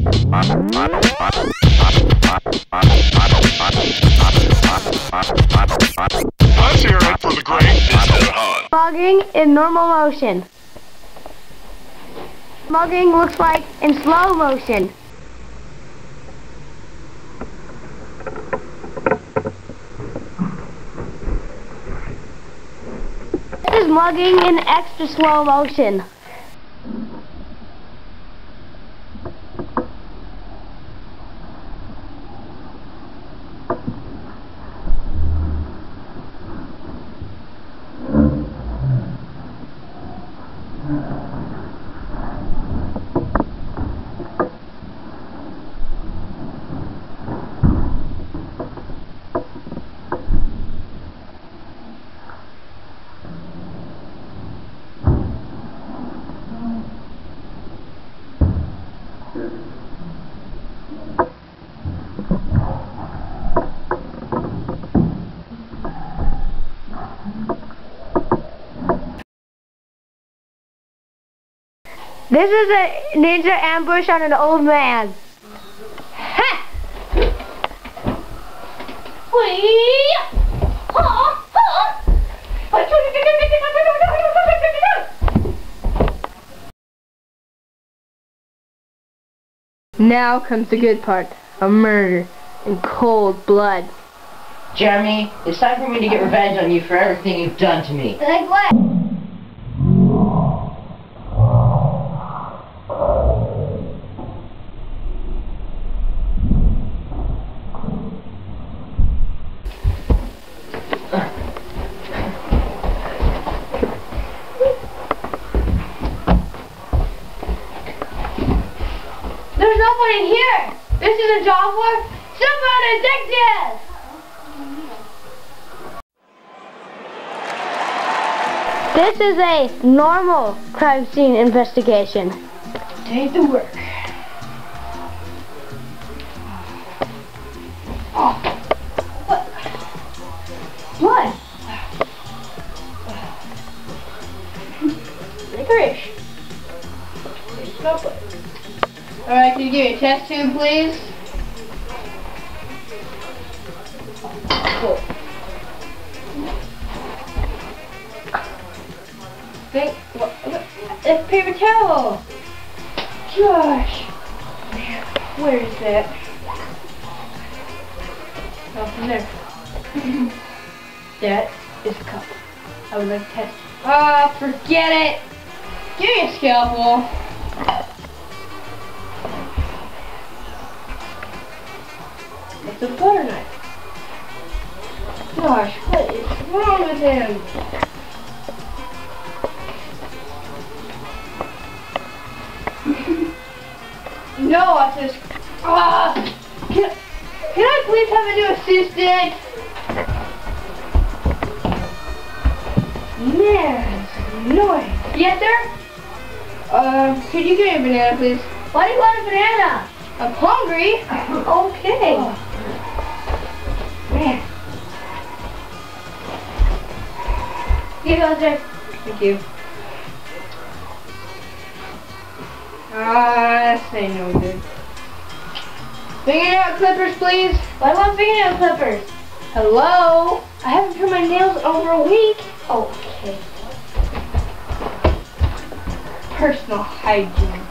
Let's hear it for the great Mr. Hunt. Mugging in normal motion. Mugging looks like in slow motion. This is mugging in extra slow motion. This is a ninja ambush on an old man. Ha! Now comes the good part, a murder in cold blood. Jeremy, it's time for me to get revenge on you for everything you've done to me. Like what? There's nobody here! This is a job for someone addicted! This is a normal crime scene investigation. Take the work. What? Licorice. Alright, can you give me a test tube, please? Cool. Think, it's paper towel. Gosh. Where is that? Oh, from there. That is a cup. I would like to test. Ah, forget it. Give me a scalpel. It's a butter knife. Gosh, what is wrong with him? No, I just. Can I please have a new assistant? Man, it's annoying. Yes, sir? Could you give me a banana, please? Why do you want a banana? I'm hungry. Okay. Oh. Man. Here you go, sir. Thank you. This ain't no good. Fingernail clippers, please. Why do you want fingernail clippers? Hello? I haven't trimmed my nails in over a week. Okay. Personal hygiene.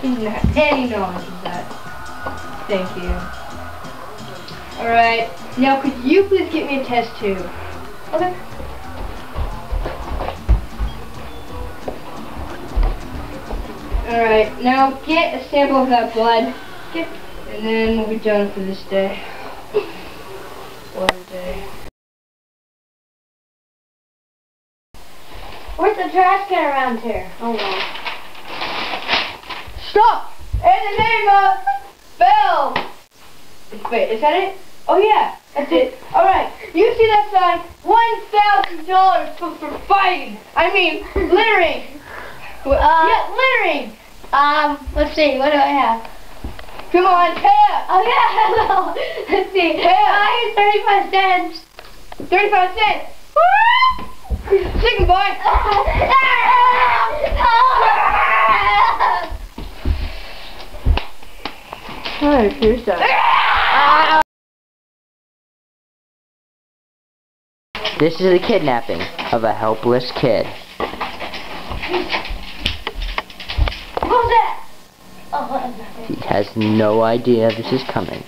Didn't have any knowledge of that. Thank you. Alright. Now could you please get me a test tube? Okay. Alright, now get a sample of that blood. And then we'll be done for this day. What a day. Where's the trash can around here? Oh well. Stop! In the name of Bill! Wait, is that it? Oh yeah, that's it. Alright, you see that sign? $1,000 for fighting. I mean, littering. Yeah, littering. Let's see, what do I have? Come on, tap! Oh yeah, hello. Let's see. Yeah. Here's 35 cents. 35 cents. Chicken boy. Alright, here's that. This is a kidnapping of a helpless kid. Who's that? Oh, He has no idea this is coming.